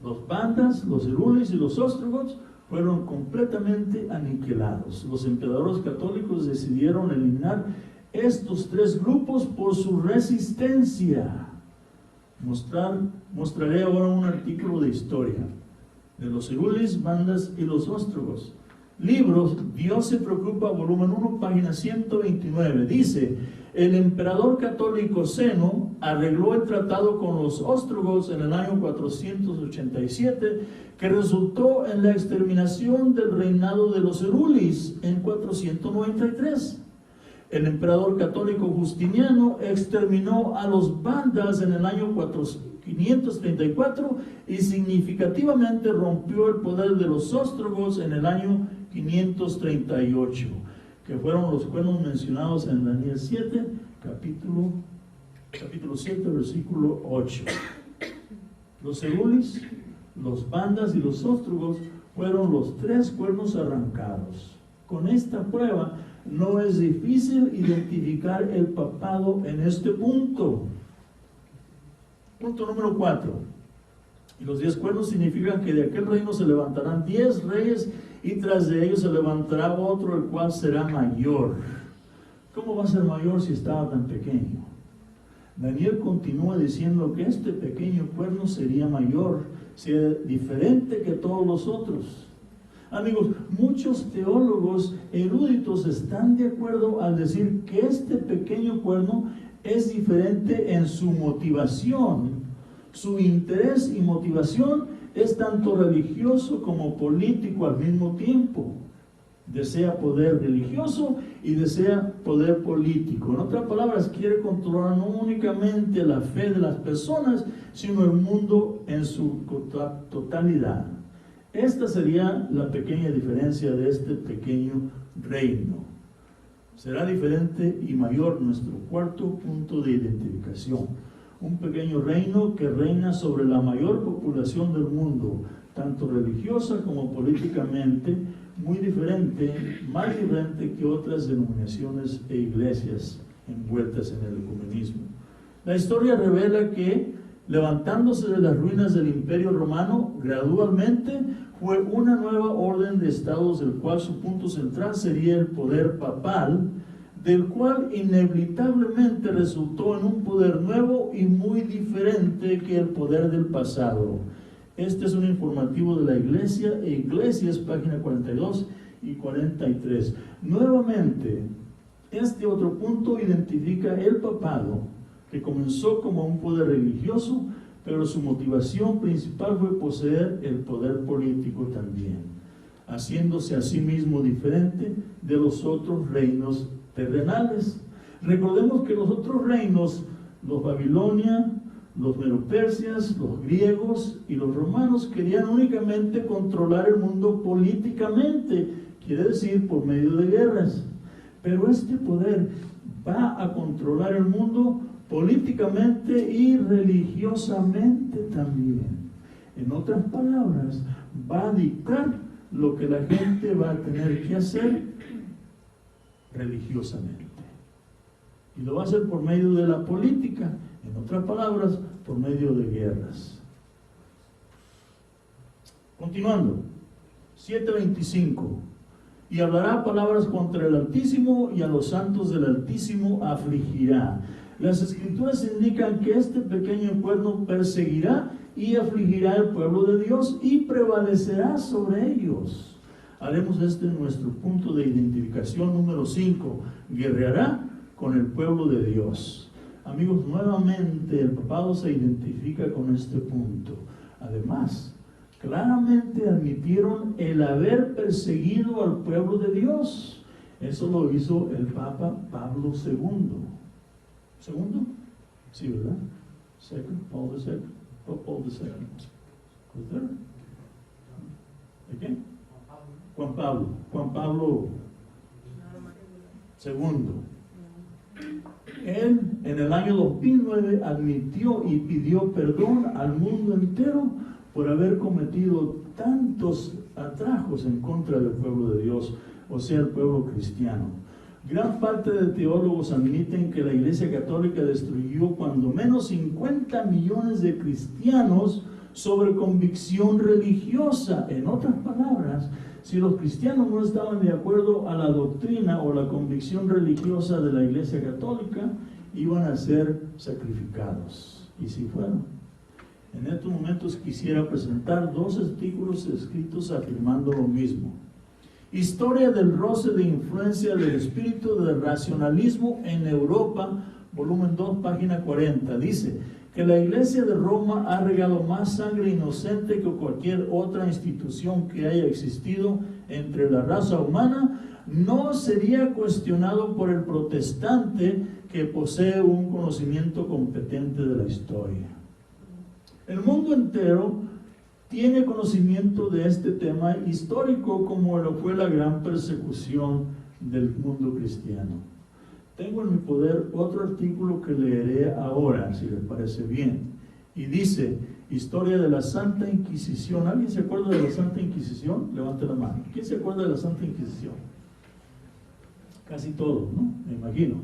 Los bandas, los herulis y los óstrogots fueron completamente aniquilados. Los emperadores católicos decidieron eliminar estos 3 grupos por su resistencia. Mostraré ahora un artículo de historia de los herulis, bandas y los óstrogos. Libros, Dios se preocupa, volumen 1, página 129. Dice: el emperador católico Zeno arregló el tratado con los óstrogos en el año 487, que resultó en la exterminación del reinado de los herulis en 493. El emperador católico Justiniano exterminó a los bandas en el año 534 y significativamente rompió el poder de los óstrogos en el año 538, que fueron los cuernos mencionados en Daniel 7, capítulo 7, versículo 8. Los herulis, los bandas y los óstrogos fueron los 3 cuernos arrancados. Con esta prueba no es difícil identificar el papado en este punto. Punto número 4. Y los 10 cuernos significan que de aquel reino se levantarán 10 reyes, y tras de ellos se levantará otro, el cual será mayor. ¿Cómo va a ser mayor si estaba tan pequeño? Daniel continúa diciendo que este pequeño cuerno sería mayor, sería diferente que todos los otros. Amigos, muchos teólogos eruditos están de acuerdo al decir que este pequeño cuerno es diferente en su motivación. Su interés y motivación es tanto religioso como político al mismo tiempo. Desea poder religioso y desea poder político. En otras palabras, quiere controlar no únicamente la fe de las personas, sino el mundo en su totalidad. Esta sería la pequeña diferencia de este pequeño reino. Será diferente y mayor nuestro cuarto punto de identificación. Un pequeño reino que reina sobre la mayor población del mundo, tanto religiosa como políticamente, muy diferente, más diferente que otras denominaciones e iglesias envueltas en el ecumenismo. La historia revela que, levantándose de las ruinas del Imperio Romano, gradualmente fue una nueva orden de estados, del cual su punto central sería el poder papal, del cual inevitablemente resultó en un poder nuevo y muy diferente que el poder del pasado. Este es un informativo de la Iglesia e Iglesias, página 42 y 43. Nuevamente, este otro punto identifica el papado, que comenzó como un poder religioso, pero su motivación principal fue poseer el poder político también, haciéndose a sí mismo diferente de los otros reinos terrenales. Recordemos que los otros reinos, los Babilonia, los meropersias, los griegos y los romanos, querían únicamente controlar el mundo políticamente, quiere decir por medio de guerras. Pero este poder va a controlar el mundo políticamente y religiosamente también. En otras palabras, va a dictar lo que la gente va a tener que hacer religiosamente. Y lo va a hacer por medio de la política, en otras palabras, por medio de guerras. Continuando, 7:25. Y hablará palabras contra el Altísimo, y a los santos del Altísimo afligirá. Las Escrituras indican que este pequeño cuerno perseguirá y afligirá al pueblo de Dios y prevalecerá sobre ellos. Haremos este nuestro punto de identificación número 5. Guerreará con el pueblo de Dios. Amigos, nuevamente el papado se identifica con este punto. Además, claramente admitieron el haber perseguido al pueblo de Dios. Eso lo hizo el Papa Pablo II. ¿Segundo? Sí, ¿verdad? Second, Paul the second. Paul the second. Who's there? ¿De Juan Pablo II. Él en el año 2009 admitió y pidió perdón al mundo entero por haber cometido tantos atrajos en contra del pueblo de Dios, o sea, el pueblo cristiano. Gran parte de teólogos admiten que la Iglesia Católica destruyó cuando menos 50 millones de cristianos sobre convicción religiosa. En otras palabras, si los cristianos no estaban de acuerdo a la doctrina o la convicción religiosa de la Iglesia Católica, iban a ser sacrificados. Y si fueron. En estos momentos quisiera presentar 2 artículos escritos afirmando lo mismo. Historia del roce de influencia del espíritu del racionalismo en Europa, volumen 2, página 40. Dice que la Iglesia de Roma ha regado más sangre inocente que cualquier otra institución que haya existido entre la raza humana. No sería cuestionado por el protestante que posee un conocimiento competente de la historia. El mundo entero tiene conocimiento de este tema histórico, como lo fue la gran persecución del mundo cristiano. Tengo en mi poder otro artículo que leeré ahora, si les parece bien. Y dice, historia de la Santa Inquisición. ¿Alguien se acuerda de la Santa Inquisición? Levante la mano. ¿Quién se acuerda de la Santa Inquisición? Casi todos, ¿no? Me imagino.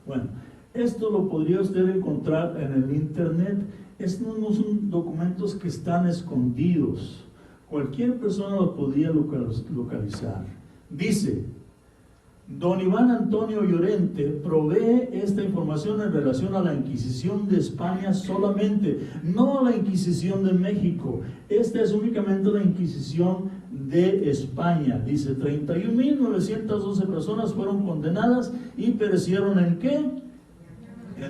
Bueno, esto lo podría usted encontrar en el internet. Estos no son documentos que están escondidos. Cualquier persona los podría localizar. Dice, don Iván Antonio Llorente provee esta información en relación a la Inquisición de España solamente, no a la Inquisición de México. Esta es únicamente la Inquisición de España. Dice, 31.912 personas fueron condenadas y perecieron ¿en qué? En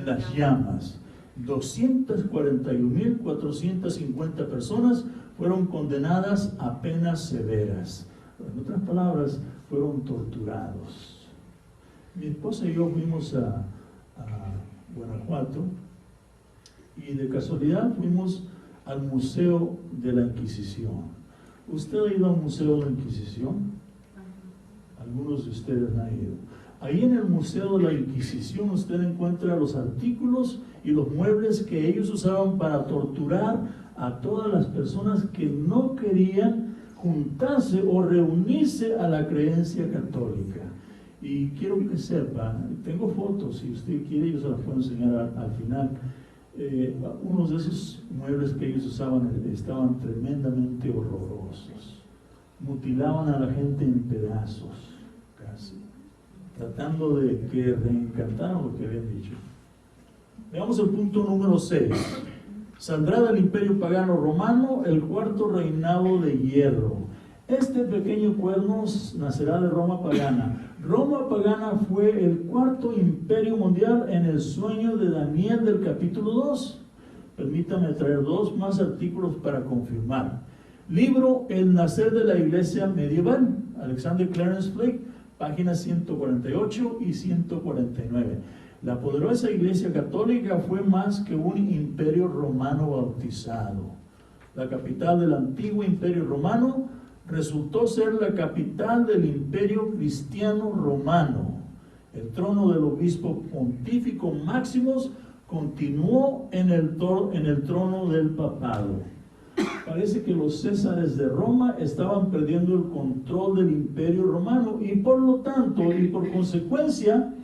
las llamas. 241.450 personas fueron condenadas a penas severas. En otras palabras, fueron torturados. Mi esposa y yo fuimos a Guanajuato y de casualidad fuimos al Museo de la Inquisición. ¿Usted ha ido al Museo de la Inquisición? Algunos de ustedes han ido. Ahí en el Museo de la Inquisición usted encuentra los artículos y los muebles que ellos usaban para torturar a todas las personas que no querían juntarse o reunirse a la creencia católica. Y quiero que sepa, tengo fotos, si usted quiere yo se las puedo enseñar al final. Unos de esos muebles que ellos usaban estaban tremendamente horrorosos. Mutilaban a la gente en pedazos, casi, tratando de que reencantaran lo que habían dicho. Veamos el punto número 6. Saldrá del imperio pagano romano el cuarto reinado de hierro. Este pequeño cuerno nacerá de Roma pagana. Roma pagana fue el cuarto imperio mundial en el sueño de Daniel del capítulo 2. Permítame traer 2 más artículos para confirmar. Libro El nacer de la iglesia medieval, Alexander Clarence Flake, páginas 148 y 149. La poderosa iglesia católica fue más que un imperio romano bautizado. La capital del antiguo imperio romano resultó ser la capital del imperio cristiano romano. El trono del obispo pontífico Máximos continuó en el trono del papado. Parece que los césares de Roma estaban perdiendo el control del imperio romano y por lo tanto y por consecuencia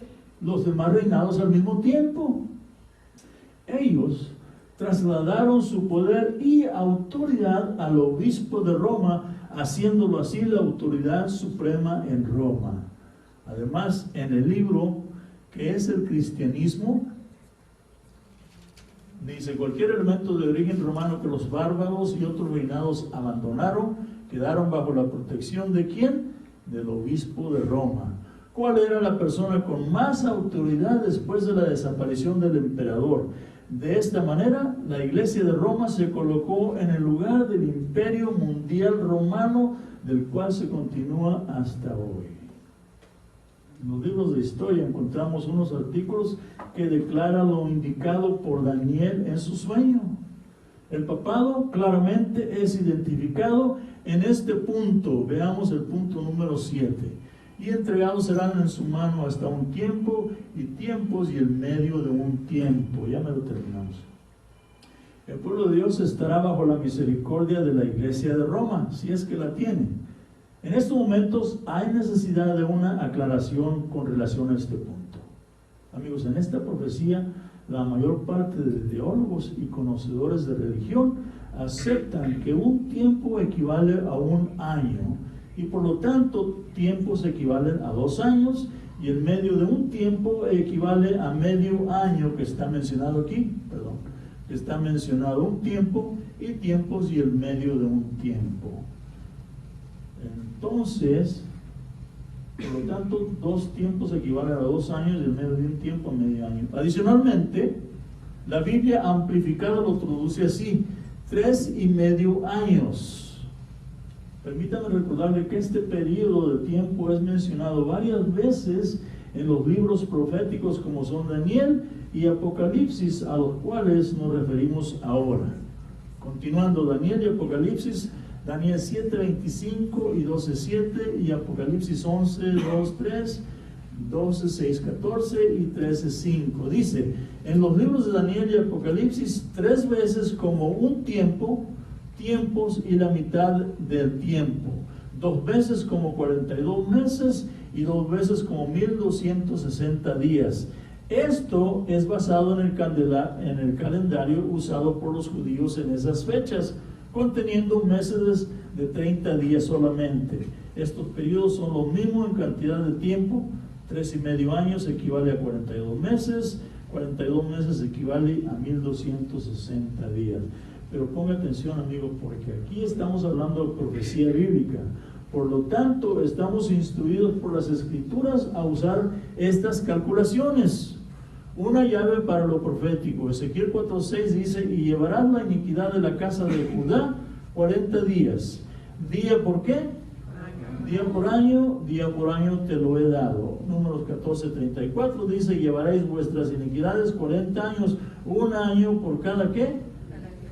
los demás reinados al mismo tiempo. Ellos trasladaron su poder y autoridad al obispo de Roma, haciéndolo así la autoridad suprema en Roma. Además, en el libro que es el cristianismo, dice, cualquier elemento de origen romano que los bárbaros y otros reinados abandonaron, quedaron bajo la protección ¿de quién? Del obispo de Roma. ¿Cuál era la persona con más autoridad después de la desaparición del emperador? De esta manera, la iglesia de Roma se colocó en el lugar del imperio mundial romano, del cual se continúa hasta hoy. En los libros de historia encontramos unos artículos que declaran lo indicado por Daniel en su sueño. El papado claramente es identificado en este punto. Veamos el punto número 7. Y entregados serán en su mano hasta un tiempo y tiempos y el medio de un tiempo. Ya me lo terminamos. El pueblo de Dios estará bajo la misericordia de la iglesia de Roma, si es que la tiene. En estos momentos hay necesidad de una aclaración con relación a este punto. Amigos, en esta profecía la mayor parte de teólogos y conocedores de religión aceptan que un tiempo equivale a un año y por lo tanto tiempos equivalen a 2 años y el medio de un tiempo equivale a medio año que está mencionado aquí, que está mencionado un tiempo y tiempos y el medio de un tiempo. Entonces, por lo tanto, 2 tiempos equivalen a 2 años y el medio de un tiempo a medio año. Adicionalmente, la Biblia amplificada lo traduce así: 3,5 años. Permítame recordarle que este periodo de tiempo es mencionado varias veces en los libros proféticos como son Daniel y Apocalipsis, a los cuales nos referimos ahora. Continuando, Daniel y Apocalipsis, Daniel 7:25 y 12:7 y Apocalipsis 11:2-3, 12:6-14 y 13:5. Dice, en los libros de Daniel y Apocalipsis 3 veces como un tiempo, tiempos y la mitad del tiempo, 2 veces como 42 meses y 2 veces como 1260 días. Esto es basado en el calendario usado por los judíos en esas fechas, conteniendo meses de 30 días solamente. Estos periodos son los mismos en cantidad de tiempo. 3,5 años equivale a 42 meses, 42 meses equivale a 1260 días. Pero ponga atención, amigo, porque aquí estamos hablando de profecía bíblica. Por lo tanto, estamos instruidos por las Escrituras a usar estas calculaciones. Una llave para lo profético. Ezequiel 4:6 dice: y llevarás la iniquidad de la casa de Judá 40 días. ¿Día por qué? Día por año te lo he dado. Números 14:34 dice: llevaréis vuestras iniquidades 40 años, un año por cada ¿qué?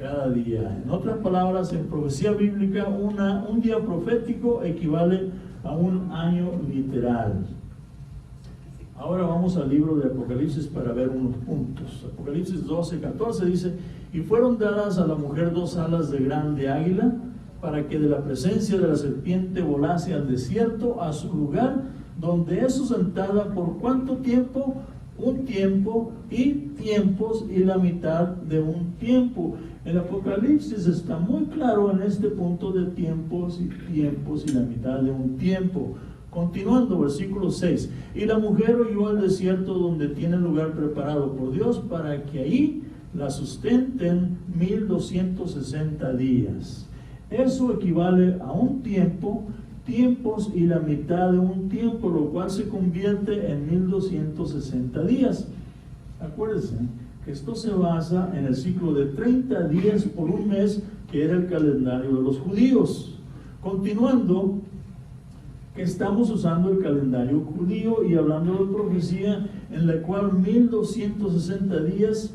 Cada día. En otras palabras, en profecía bíblica, un día profético equivale a un año literal. Ahora vamos al libro de Apocalipsis para ver unos puntos. Apocalipsis 12:14 dice: y fueron dadas a la mujer 2 alas de grande águila, para que de la presencia de la serpiente volase al desierto, a su lugar, donde es sustentada por ¿cuánto tiempo? Un tiempo y tiempos y la mitad de un tiempo. El Apocalipsis está muy claro en este punto de tiempos y la mitad de un tiempo. Continuando, versículo 6. Y la mujer oyó al desierto donde tiene lugar preparado por Dios para que ahí la sustenten 1260 días. Eso equivale a un tiempo, tiempos y la mitad de un tiempo, lo cual se convierte en 1260 días. Acuérdense que esto se basa en el ciclo de 30 días por un mes, que era el calendario de los judíos. Continuando, que estamos usando el calendario judío y hablando de profecía, en la cual 1260 días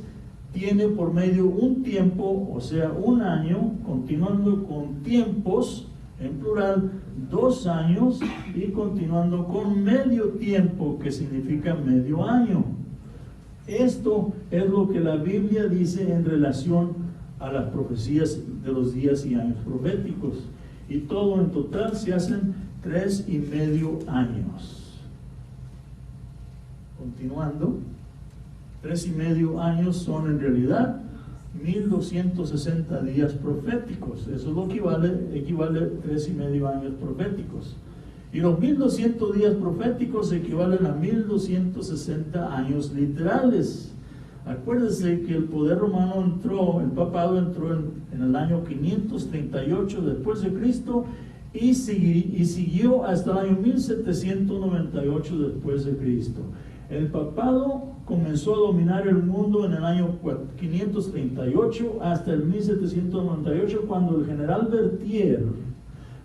tiene por medio un tiempo, o sea, un año, continuando con tiempos, en plural, 2 años, y continuando con medio tiempo, que significa medio año. Esto es lo que la Biblia dice en relación a las profecías de los días y años proféticos. Y todo en total se hacen 3,5 años. Continuando, 3,5 años son en realidad 1260 días proféticos. Eso es lo que equivale a 3,5 años proféticos. Y los 1200 días proféticos equivalen a 1260 años literales. Acuérdense que el poder romano el papado entró en el año 538 después de Cristo y siguió hasta el año 1798 después de Cristo. El papado comenzó a dominar el mundo en el año 538 hasta el 1798, cuando el general Berthier,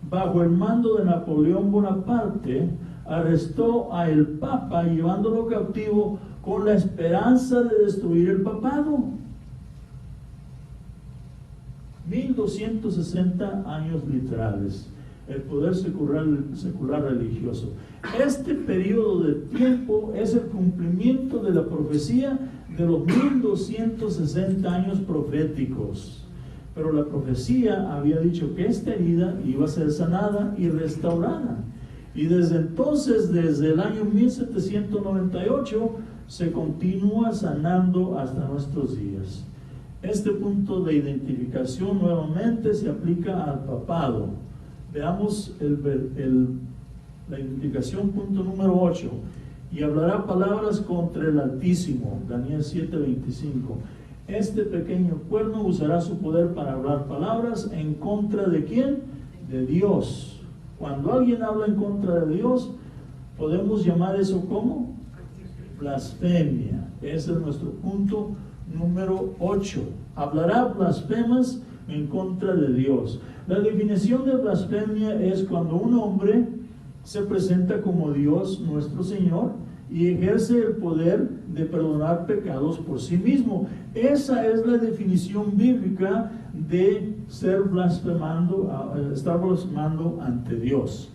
bajo el mando de Napoleón Bonaparte, arrestó a el Papa, llevándolo cautivo con la esperanza de destruir el papado. 1260 años literales. El poder secular religioso. Este periodo de tiempo es el cumplimiento de la profecía de los 1260 años proféticos. Pero la profecía había dicho que esta herida iba a ser sanada y restaurada. Y desde entonces, desde el año 1798, se continúa sanando hasta nuestros días. Este punto de identificación nuevamente se aplica al papado. Veamos la identificación, punto número 8. Y hablará palabras contra el Altísimo, Daniel 7:25. Este pequeño cuerno usará su poder para hablar palabras en contra de ¿quién? De Dios. Cuando alguien habla en contra de Dios, podemos llamar eso como blasfemia. Ese es nuestro punto número 8. Hablará blasfemas en contra de Dios. La definición de blasfemia es cuando un hombre se presenta como Dios nuestro Señor y ejerce el poder de perdonar pecados por sí mismo. Esa es la definición bíblica de estar blasfemando ante Dios.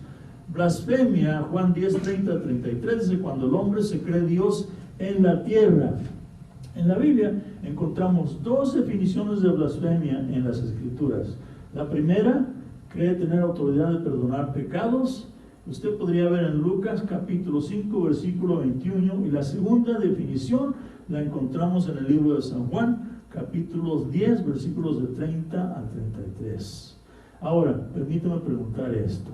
Blasfemia, Juan 10:30-33, dice: cuando el hombre se cree Dios en la tierra. En la Biblia encontramos 2 definiciones de blasfemia en las Escrituras. La primera, cree tener autoridad de perdonar pecados. Usted podría ver en Lucas capítulo 5, versículo 21. Y la segunda definición la encontramos en el libro de San Juan, capítulos 10, versículos de 30 a 33. Ahora, permítame preguntar esto.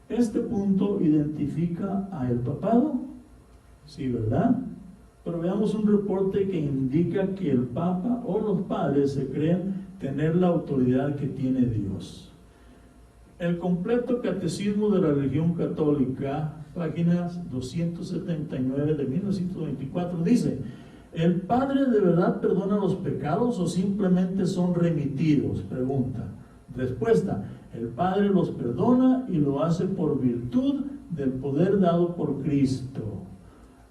¿Este punto identifica a el papado? Sí, ¿verdad? Pero veamos un reporte que indica que el Papa o los padres se creen tener la autoridad que tiene Dios. El completo catecismo de la religión católica, páginas 279 de 1924, dice: ¿el Padre de verdad perdona los pecados o simplemente son remitidos? Pregunta. Respuesta: el Padre los perdona y lo hace por virtud del poder dado por Cristo.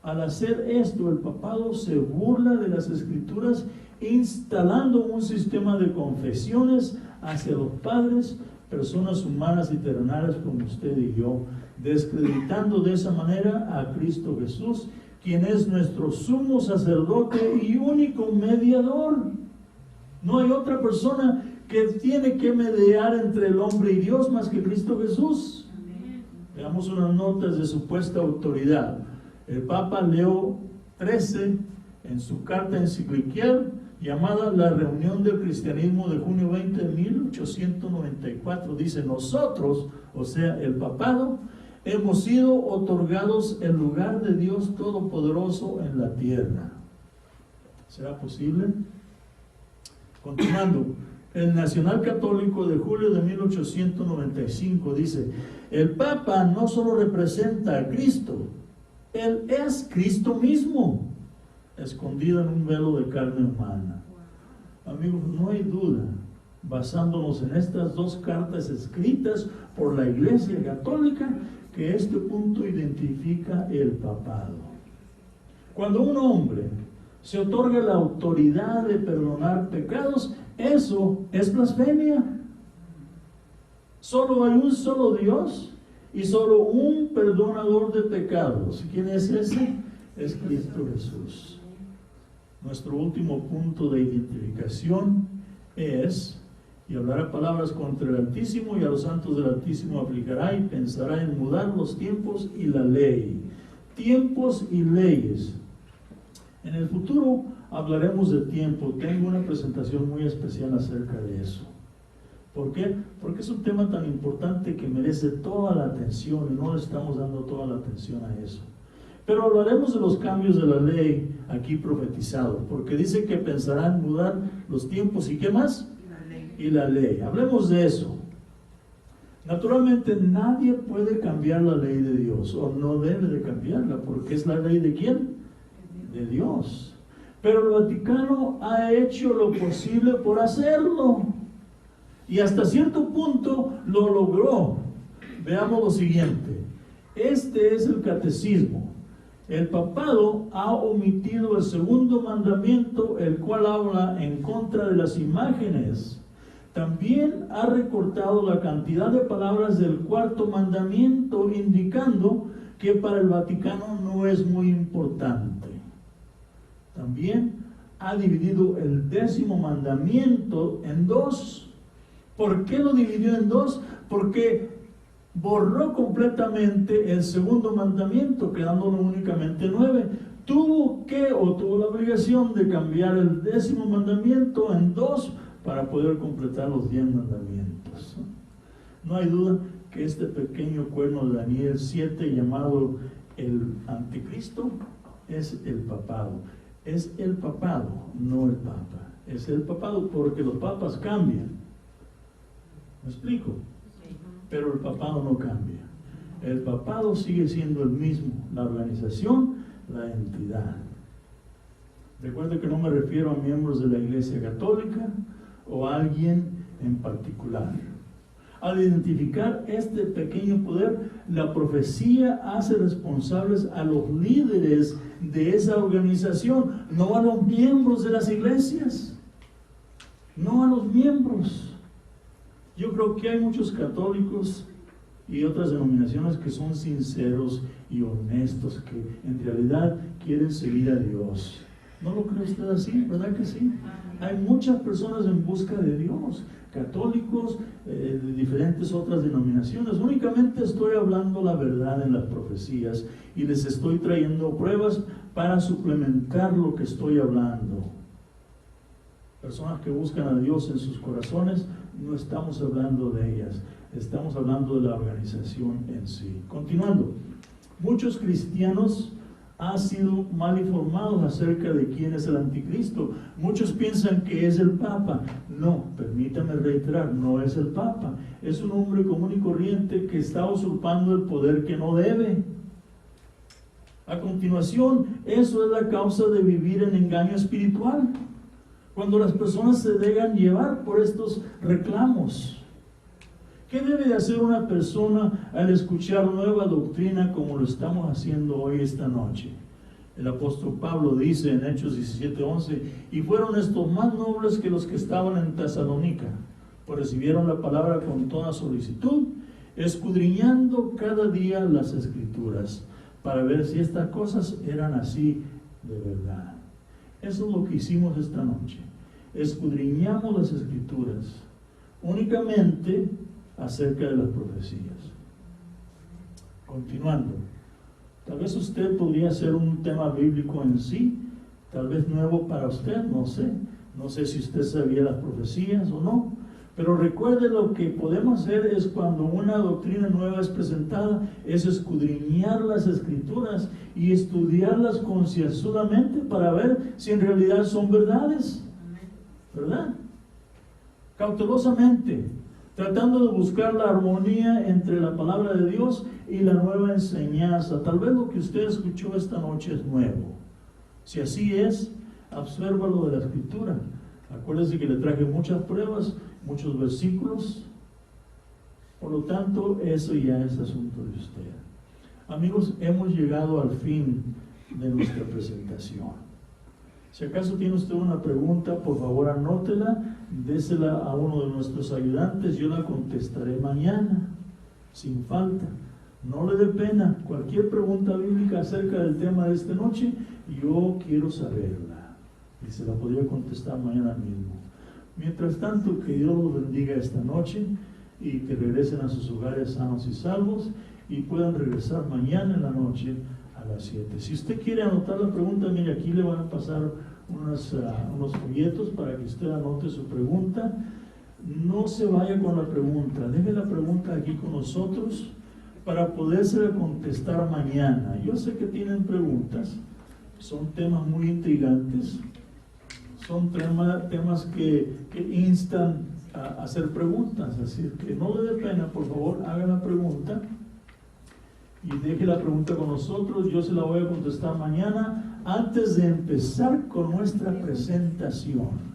Al hacer esto, el papado se burla de las Escrituras, instalando un sistema de confesiones hacia los padres, personas humanas y terrenales como usted y yo, descreditando de esa manera a Cristo Jesús, quien es nuestro sumo sacerdote y único mediador. No hay otra persona que tiene que mediar entre el hombre y Dios más que Cristo Jesús. Veamos unas notas de supuesta autoridad. El Papa Leo XIII, en su carta enciclical llamada La Reunión del Cristianismo de junio 20 de 1894, dice: nosotros, o sea, el papado, hemos sido otorgados el lugar de Dios Todopoderoso en la tierra. ¿Será posible? Continuando, el Nacional Católico de julio de 1895 dice: el Papa no solo representa a Cristo, Él es Cristo mismo, escondido en un velo de carne humana. Amigos, no hay duda, basándonos en estas dos cartas escritas por la Iglesia Católica, que este punto identifica el papado. Cuando un hombre se otorga la autoridad de perdonar pecados, eso es blasfemia. Solo hay un solo Dios y solo un perdonador de pecados. ¿Quién es ese? Es Cristo Jesús. Nuestro último punto de identificación es: y hablará palabras contra el Altísimo, y a los santos del Altísimo afligará, y pensará en mudar los tiempos y la ley. Tiempos y leyes. En el futuro hablaremos de tiempo. Tengo una presentación muy especial acerca de eso. ¿Por qué? Porque es un tema tan importante que merece toda la atención y no le estamos dando toda la atención a eso. Pero hablaremos de los cambios de la ley aquí profetizados, porque dice que pensarán mudar los tiempos y ¿qué más? Y la ley. Hablemos de eso. Naturalmente nadie puede cambiar la ley de Dios, o no debe de cambiarla, porque es la ley ¿de quién? De Dios. Pero el Vaticano ha hecho lo posible por hacerlo, y hasta cierto punto lo logró. Veamos lo siguiente. Este es el catecismo. El papado ha omitido el segundo mandamiento, el cual habla en contra de las imágenes. También ha recortado la cantidad de palabras del cuarto mandamiento, indicando que para el Vaticano no es muy importante. También ha dividido el 10º mandamiento en dos. ¿Por qué lo dividió en dos? Porque borró completamente el segundo mandamiento, quedándolo únicamente 9. Tuvo la obligación de cambiar el 10º mandamiento en 2 para poder completar los 10 mandamientos. No hay duda que este pequeño cuerno de Daniel 7, llamado el anticristo, es el papado. Es el papado, no el papa. Es el papado porque los papas cambian. ¿Me explico? Pero el papado no cambia. El papado sigue siendo el mismo, la organización, la entidad. Recuerde que no me refiero a miembros de la Iglesia Católica o a alguien en particular. Al identificar este pequeño poder, la profecía hace responsables a los líderes de esa organización, no a los miembros de las iglesias, no a los miembros. Yo creo que hay muchos católicos y otras denominaciones que son sinceros y honestos, que en realidad quieren seguir a Dios. ¿No lo cree usted así? ¿Verdad que sí? Hay muchas personas en busca de Dios, católicos, de diferentes otras denominaciones. Únicamente estoy hablando la verdad en las profecías y les estoy trayendo pruebas para suplementar lo que estoy hablando. Personas que buscan a Dios en sus corazones, no estamos hablando de ellas, estamos hablando de la organización en sí. Continuando, muchos cristianos han sido mal informados acerca de quién es el anticristo. Muchos piensan que es el Papa. No, permítame reiterar, no es el Papa. Es un hombre común y corriente que está usurpando el poder que no debe. A continuación, eso es la causa de vivir en engaño espiritual. Cuando las personas se dejan llevar por estos reclamos. ¿Qué debe de hacer una persona al escuchar nueva doctrina como lo estamos haciendo hoy esta noche? El apóstol Pablo dice en Hechos 17:11, y fueron estos más nobles que los que estaban en Tesalónica, pues recibieron la palabra con toda solicitud, escudriñando cada día las Escrituras, para ver si estas cosas eran así de verdad. Eso es lo que hicimos esta noche. Escudriñamos las Escrituras únicamente acerca de las profecías. Continuando, tal vez usted podría hacer un tema bíblico en sí, tal vez nuevo para usted, no sé si usted sabía las profecías o no, pero recuerde, lo que podemos hacer es, cuando una doctrina nueva es presentada, es escudriñar las Escrituras y estudiarlas concienzudamente para ver si en realidad son verdades, ¿verdad? Cautelosamente, tratando de buscar la armonía entre la palabra de Dios y la nueva enseñanza. Tal vez lo que usted escuchó esta noche es nuevo. Si así es, obsérvalo de la Escritura. Acuérdese que le traje muchas pruebas, muchos versículos. Por lo tanto, eso ya es asunto de usted. Amigos, hemos llegado al fin de nuestra presentación. Si acaso tiene usted una pregunta, por favor anótela, désela a uno de nuestros ayudantes, yo la contestaré mañana, sin falta. No le dé pena, cualquier pregunta bíblica acerca del tema de esta noche, yo quiero saberla, y se la podría contestar mañana mismo. Mientras tanto, que Dios los bendiga esta noche, y que regresen a sus hogares sanos y salvos, y puedan regresar mañana en la noche a las 7. Si usted quiere anotar la pregunta, mire, aquí le van a pasar unos folletos para que usted anote su pregunta. No se vaya con la pregunta, deje la pregunta aquí con nosotros para poderse contestar mañana. Yo sé que tienen preguntas, son temas muy intrigantes, son temas que instan a hacer preguntas, así que no le dé pena, por favor, haga la pregunta y deje la pregunta con nosotros. Yo se la voy a contestar mañana antes de empezar con nuestra presentación.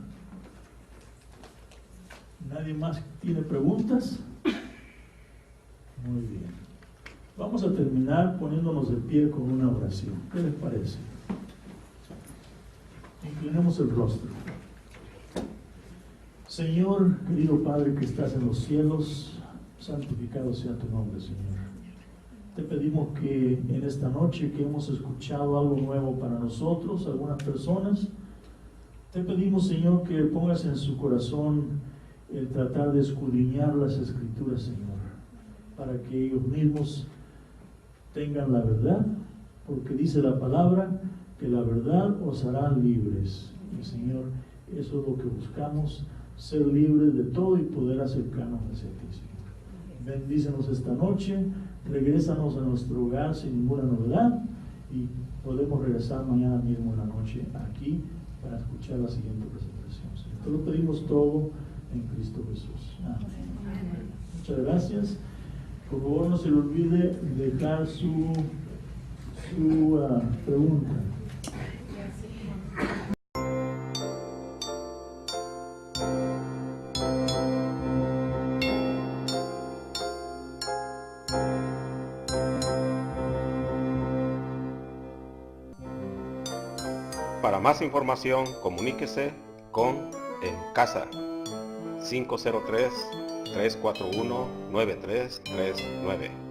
¿Nadie más tiene preguntas? Muy bien. Vamos a terminar poniéndonos de pie con una oración. ¿Qué les parece? Inclinemos el rostro. Señor, querido Padre que estás en los cielos, santificado sea tu nombre, Señor. Te pedimos que en esta noche que hemos escuchado algo nuevo para nosotros, algunas personas, te pedimos, Señor, que pongas en su corazón el tratar de escudriñar las Escrituras, Señor, para que ellos mismos tengan la verdad, porque dice la palabra que la verdad os hará libres. Y, Señor, eso es lo que buscamos, ser libres de todo y poder acercarnos hacia ti, Señor. Bendícenos esta noche. Regrésanos a nuestro hogar sin ninguna novedad y podemos regresar mañana mismo en la noche aquí para escuchar la siguiente presentación. Señor, te lo pedimos todo en Cristo Jesús. Amén. Muchas gracias. Por favor, no se le olvide dejar su pregunta. Para más información, comuníquese con En Casa 503-341-9339.